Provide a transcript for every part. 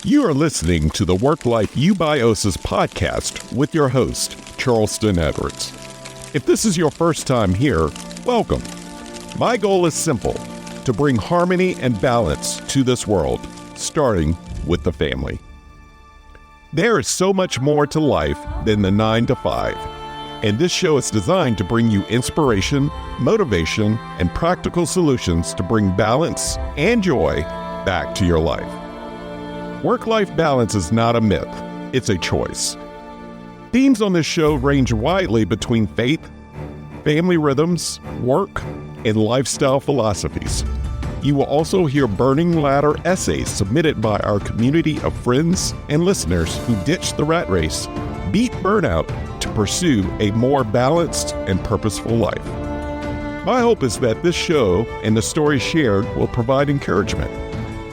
You are listening to the Work-Life Eubiosis podcast with your host, Charleston Edwards. If this is your first time here, welcome. My goal is simple, to bring harmony and balance to this world, starting with the family. There is so much more to life than the 9 to 5, and this show is designed to bring you inspiration, motivation, and practical solutions to bring balance and joy back to your life. Work-life balance is not a myth, it's a choice. Themes on this show range widely between faith, family rhythms, work, and lifestyle philosophies. You will also hear burning ladder essays submitted by our community of friends and listeners who ditched the rat race, beat burnout to pursue a more balanced and purposeful life. My hope is that this show and the stories shared will provide encouragement,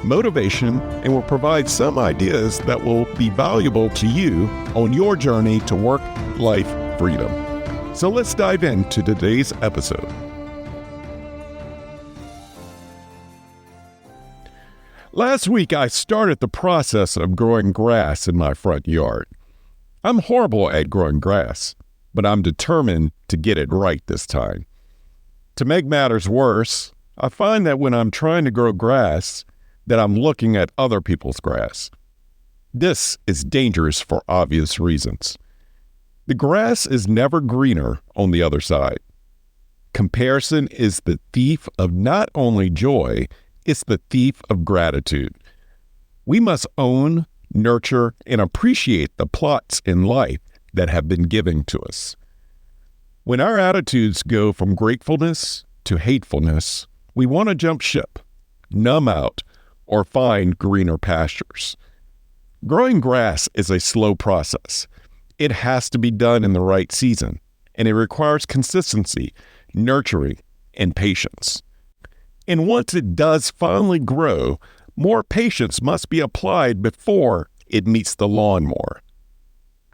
motivation, and will provide some ideas that will be valuable to you on your journey to work-life freedom. So let's dive into today's episode. Last week, I started the process of growing grass in my front yard. I'm horrible at growing grass, but I'm determined to get it right this time. To make matters worse, I find that when I'm trying to grow grass, that I'm looking at other people's grass. This is dangerous for obvious reasons. The grass is never greener on the other side. Comparison is the thief of not only joy, it's the thief of gratitude. We must own, nurture, and appreciate the plots in life that have been given to us. When our attitudes go from gratefulness to hatefulness, we want to jump ship, numb out, or find greener pastures. Growing grass is a slow process. It has to be done in the right season, and it requires consistency, nurturing, and patience. And once it does finally grow, more patience must be applied before it meets the lawnmower.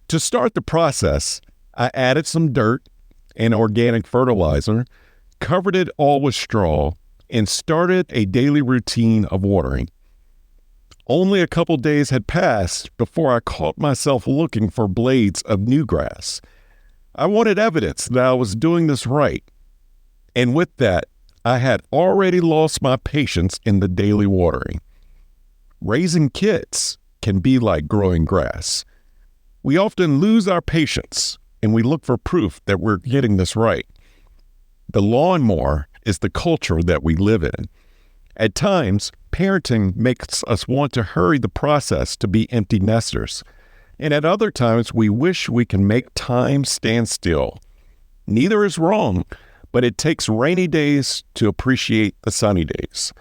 To start the process, I added some dirt and organic fertilizer, covered it all with straw, and started a daily routine of watering. Only a couple days had passed before I caught myself looking for blades of new grass. I wanted evidence that I was doing this right. And with that, I had already lost my patience in the daily watering. Raising kids can be like growing grass. We often lose our patience and we look for proof that we're getting this right. The lawnmower is the culture that we live in. At times, parenting makes us want to hurry the process to be empty nesters. And at other times, we wish we can make time stand still. Neither is wrong, but it takes rainy days to appreciate the sunny days.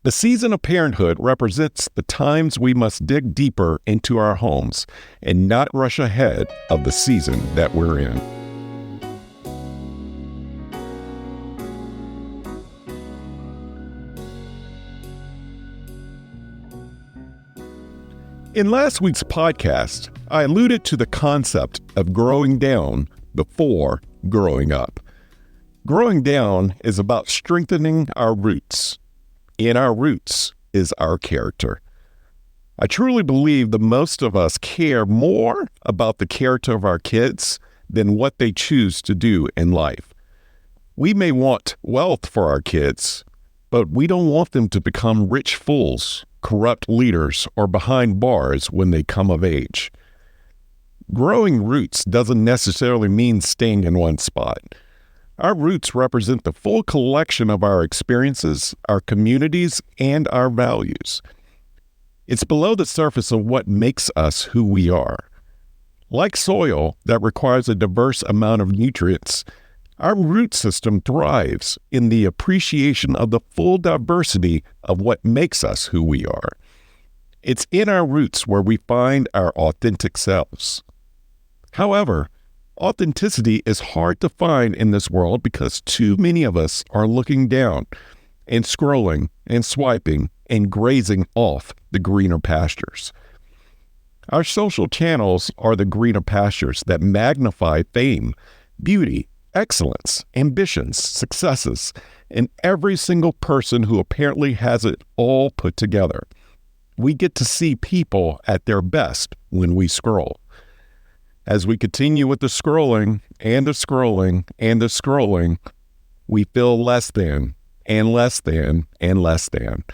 The season of parenthood represents the times we must dig deeper into our homes and not rush ahead of the season that we're in. In last week's podcast, I alluded to the concept of growing down before growing up. Growing down is about strengthening our roots. In our roots is our character. I truly believe that most of us care more about the character of our kids than what they choose to do in life. We may want wealth for our kids, but we don't want them to become rich fools, corrupt leaders, or behind bars when they come of age. Growing roots doesn't necessarily mean staying in one spot. Our roots represent the full collection of our experiences, our communities, and our values. It's below the surface of what makes us who we are. Like soil that requires a diverse amount of nutrients, our root system thrives in the appreciation of the full diversity of what makes us who we are. It's in our roots where we find our authentic selves. However, authenticity is hard to find in this world because too many of us are looking down and scrolling and swiping and grazing off the greener pastures. Our social channels are the greener pastures that magnify fame, beauty, excellence, ambitions, successes, and every single person who apparently has it all put together. We get to see people at their best when we scroll. As we continue with the scrolling and the scrolling and the scrolling, we feel less than and less than and less than.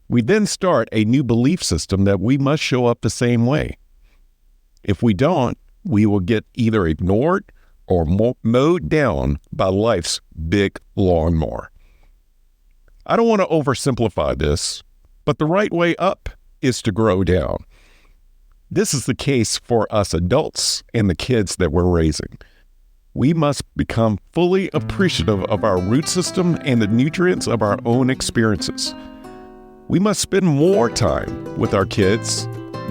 We then start a new belief system that we must show up the same way. If we don't, we will get either ignored or mowed down by life's big lawnmower. I don't want to oversimplify this, but the right way up is to grow down. This is the case for us adults and the kids that we're raising. We must become fully appreciative of our root system and the nutrients of our own experiences. We must spend more time with our kids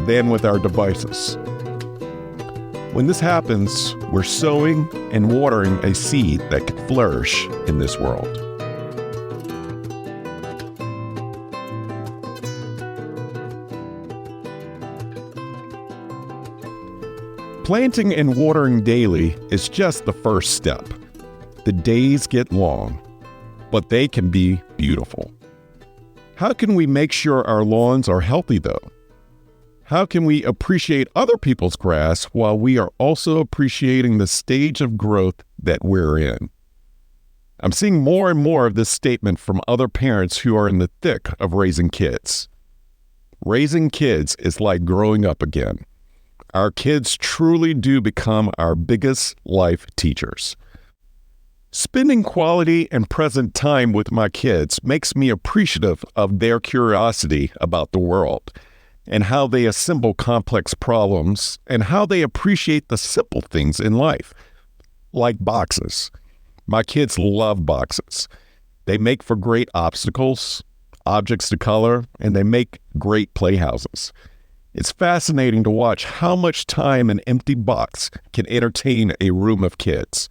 than with our devices. When this happens, we're sowing and watering a seed that could flourish in this world. Planting and watering daily is just the first step. The days get long, but they can be beautiful. How can we make sure our lawns are healthy, though? How can we appreciate other people's grass while we are also appreciating the stage of growth that we're in? I'm seeing more and more of this statement from other parents who are in the thick of raising kids. Raising kids is like growing up again. Our kids truly do become our biggest life teachers. Spending quality and present time with my kids makes me appreciative of their curiosity about the world and how they assemble complex problems and how they appreciate the simple things in life, like boxes. My kids love boxes. They make for great obstacles, objects to color, and they make great playhouses. It's fascinating to watch how much time an empty box can entertain a room of kids.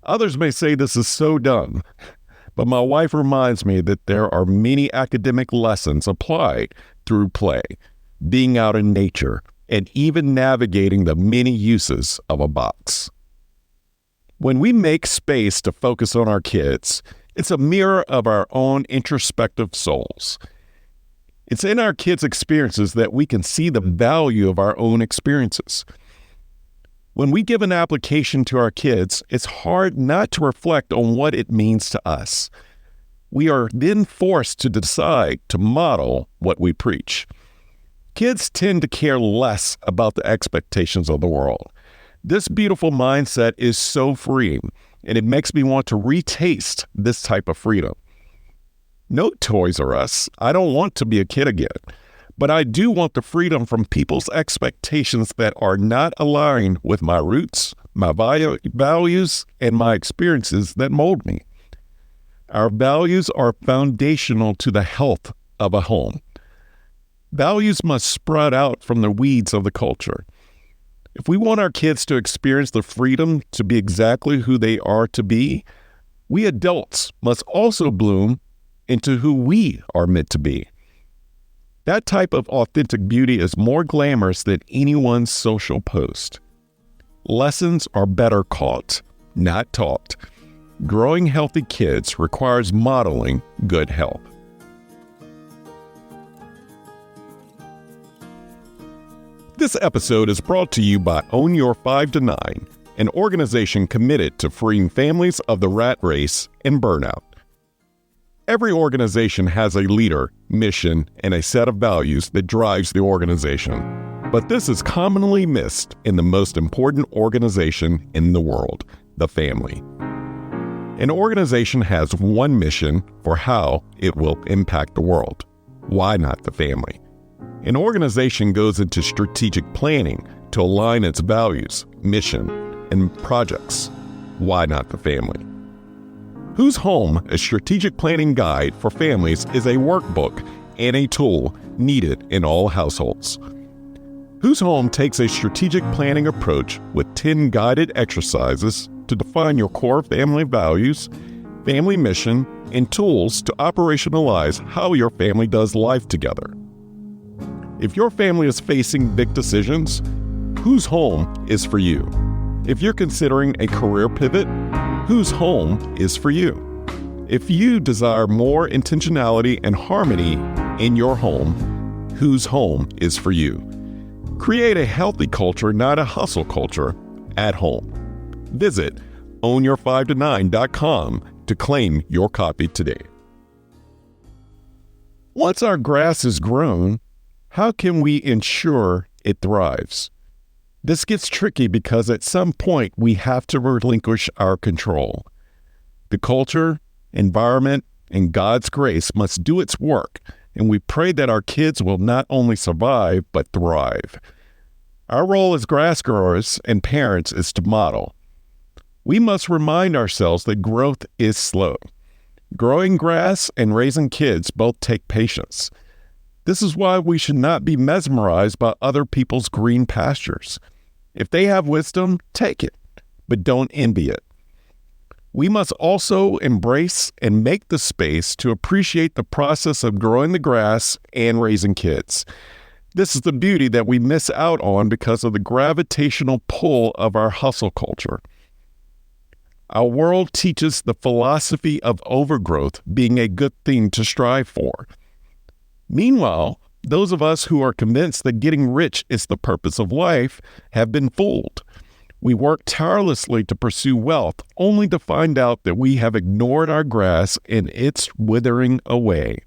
Others may say this is so dumb, but my wife reminds me that there are many academic lessons applied through play, being out in nature, and even navigating the many uses of a box. When we make space to focus on our kids, it's a mirror of our own introspective souls. It's in our kids' experiences that we can see the value of our own experiences. When we give an application to our kids, it's hard not to reflect on what it means to us. We are then forced to decide to model what we preach. Kids tend to care less about the expectations of the world. This beautiful mindset is so freeing, and it makes me want to retaste this type of freedom. No Toys R Us. I don't want to be a kid again. But I do want the freedom from people's expectations that are not aligned with my roots, my values, and my experiences that mold me. Our values are foundational to the health of a home. Values must sprout out from the weeds of the culture. If we want our kids to experience the freedom to be exactly who they are to be, we adults must also bloom into who we are meant to be. That type of authentic beauty is more glamorous than anyone's social post. Lessons are better caught, not taught. Growing healthy kids requires modeling good health. This episode is brought to you by Own Your 5 to 9, an organization committed to freeing families of the rat race and burnout. Every organization has a leader, mission, and a set of values that drives the organization. But this is commonly missed in the most important organization in the world, the family. An organization has one mission for how it will impact the world. Why not the family? An organization goes into strategic planning to align its values, mission, and projects. Why not the family? Whose Home, a strategic planning guide for families, is a workbook and a tool needed in all households. Whose Home takes a strategic planning approach with 10 guided exercises to define your core family values, family mission, and tools to operationalize how your family does life together. If your family is facing big decisions, Whose Home is for you. If you're considering a career pivot, Whose Home is for you. If you desire more intentionality and harmony in your home, whose home is for you. Create a healthy culture, not a hustle culture, at home. Visit ownyour5to9.com to claim your copy today. Once our grass is grown, how can we ensure it thrives? This gets tricky because at some point we have to relinquish our control. The culture, environment, and God's grace must do its work, and we pray that our kids will not only survive, but thrive. Our role as grass growers and parents is to model. We must remind ourselves that growth is slow. Growing grass and raising kids both take patience. This is why we should not be mesmerized by other people's green pastures. If they have wisdom, take it, but don't envy it. We must also embrace and make the space to appreciate the process of growing the grass and raising kids. This is the beauty that we miss out on because of the gravitational pull of our hustle culture. Our world teaches the philosophy of overgrowth being a good thing to strive for. Meanwhile, those of us who are convinced that getting rich is the purpose of life have been fooled. We work tirelessly to pursue wealth, only to find out that we have ignored our grass and it's withering away.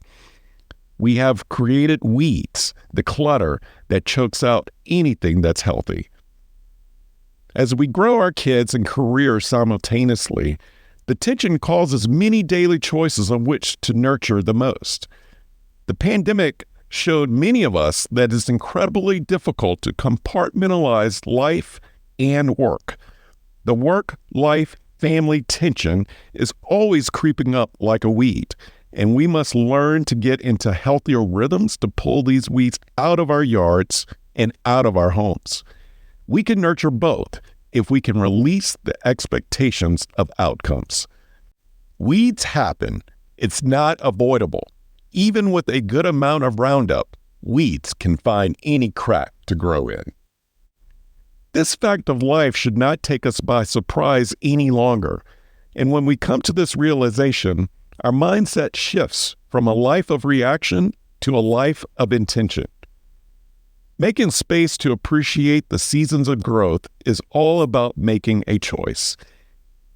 We have created weeds, the clutter that chokes out anything that's healthy. As we grow our kids and careers simultaneously, the tension causes many daily choices on which to nurture the most. The pandemic showed many of us that it's incredibly difficult to compartmentalize life and work. The work-life-family tension is always creeping up like a weed, and we must learn to get into healthier rhythms to pull these weeds out of our yards and out of our homes. We can nurture both if we can release the expectations of outcomes. Weeds happen. It's not avoidable. Even with a good amount of Roundup, weeds can find any crack to grow in. This fact of life should not take us by surprise any longer. And when we come to this realization, our mindset shifts from a life of reaction to a life of intention. Making space to appreciate the seasons of growth is all about making a choice.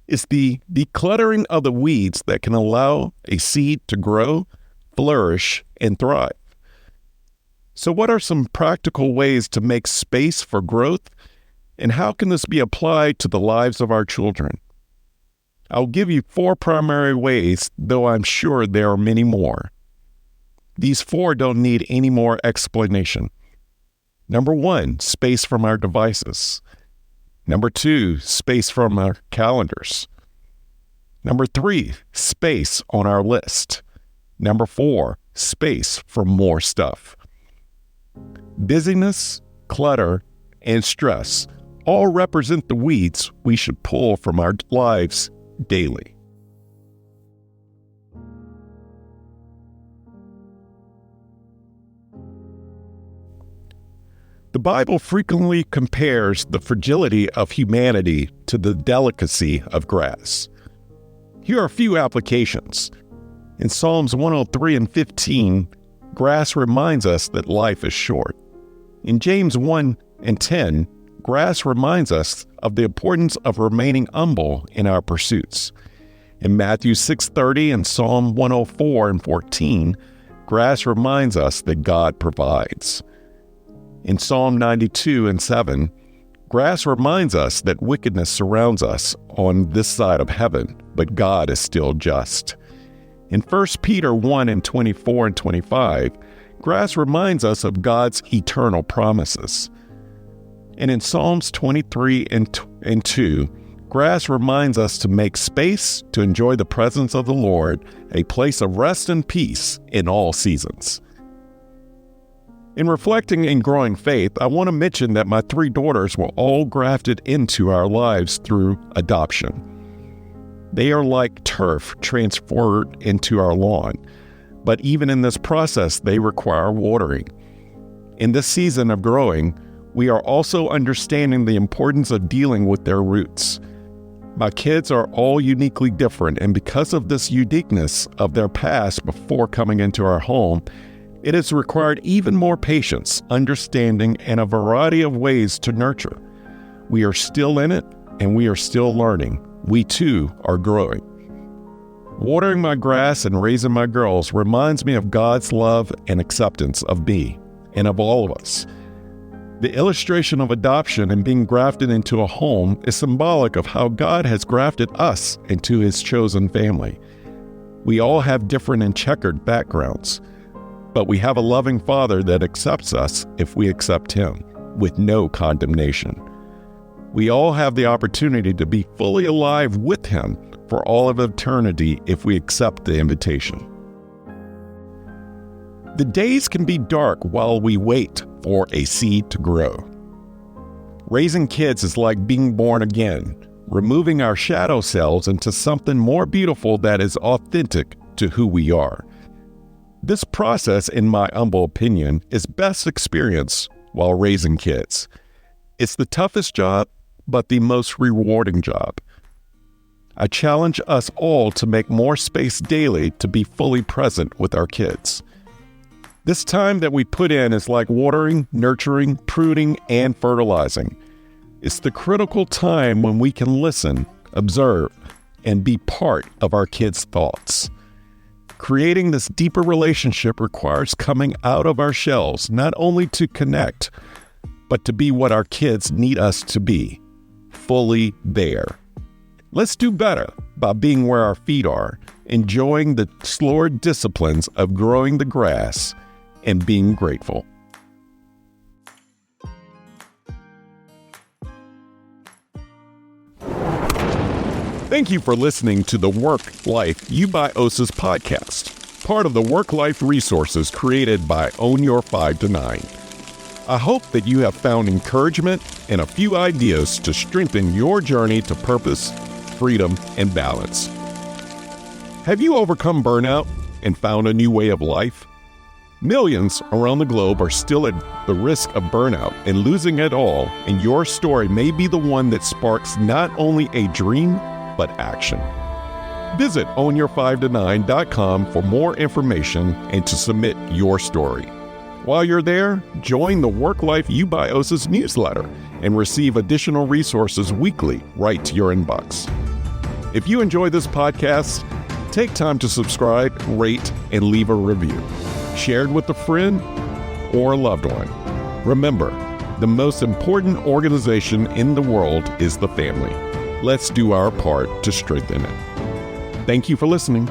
It's the decluttering of the weeds that can allow a seed to grow, flourish, and thrive. So what are some practical ways to make space for growth, and how can this be applied to the lives of our children? I'll give you 4 primary ways, though I'm sure there are many more. These 4 don't need any more explanation. Number 1, space from our devices. Number 2, space from our calendars. Number 3, space on our list. Number 4, space for more stuff. Busyness, clutter, and stress all represent the weeds we should pull from our lives daily. The Bible frequently compares the fragility of humanity to the delicacy of grass. Here are a few applications. In Psalms 103 and 15, grass reminds us that life is short. In James 1 and 10, grass reminds us of the importance of remaining humble in our pursuits. In Matthew 6:30 and Psalm 104 and 14, grass reminds us that God provides. In Psalm 92 and 7, grass reminds us that wickedness surrounds us on this side of heaven, but God is still just. In 1 Peter 1 and 24 and 25, grass reminds us of God's eternal promises. And in Psalms 23 and 2, grass reminds us to make space to enjoy the presence of the Lord, a place of rest and peace in all seasons. In reflecting and growing faith, I want to mention that my 3 daughters were all grafted into our lives through adoption. They are like turf transferred into our lawn, but even in this process, they require watering. In this season of growing, we are also understanding the importance of dealing with their roots. My kids are all uniquely different, and because of this uniqueness of their past before coming into our home, It has required even more patience, understanding, and a variety of ways to nurture. We are still in it, and we are still learning. We too are growing. Watering my grass and raising my girls reminds me of God's love and acceptance of me and of all of us. The illustration of adoption and being grafted into a home is symbolic of how God has grafted us into His chosen family. We all have different and checkered backgrounds, but we have a loving Father that accepts us if we accept Him, with no condemnation. We all have the opportunity to be fully alive with Him for all of eternity if we accept the invitation. The days can be dark while we wait for a seed to grow. Raising kids is like being born again, removing our shadow selves into something more beautiful that is authentic to who we are. This process, in my humble opinion, is best experienced while raising kids. It's the toughest job, but the most rewarding job. I challenge us all to make more space daily to be fully present with our kids. This time that we put in is like watering, nurturing, pruning, and fertilizing. It's the critical time when we can listen, observe, and be part of our kids' thoughts. Creating this deeper relationship requires coming out of our shells, not only to connect, but to be what our kids need us to be, fully there. Let's do better by being where our feet are, enjoying the slower disciplines of growing the grass and being grateful. Thank you for listening to the Work Life U by OSAS podcast, part of the Work Life resources created by Own Your 5 to 9. I hope that you have found encouragement and a few ideas to strengthen your journey to purpose, freedom, and balance. Have you overcome burnout and found a new way of life? Millions around the globe are still at the risk of burnout and losing it all, and your story may be the one that sparks not only a dream, but action. Visit ownyour5to9.com for more information and to submit your story. While you're there, join the Work Life U by OSAS newsletter and receive additional resources weekly right to your inbox. If you enjoy this podcast, take time to subscribe, rate, and leave a review. Share it with a friend or a loved one. Remember, the most important organization in the world is the family. Let's do our part to strengthen it. Thank you for listening.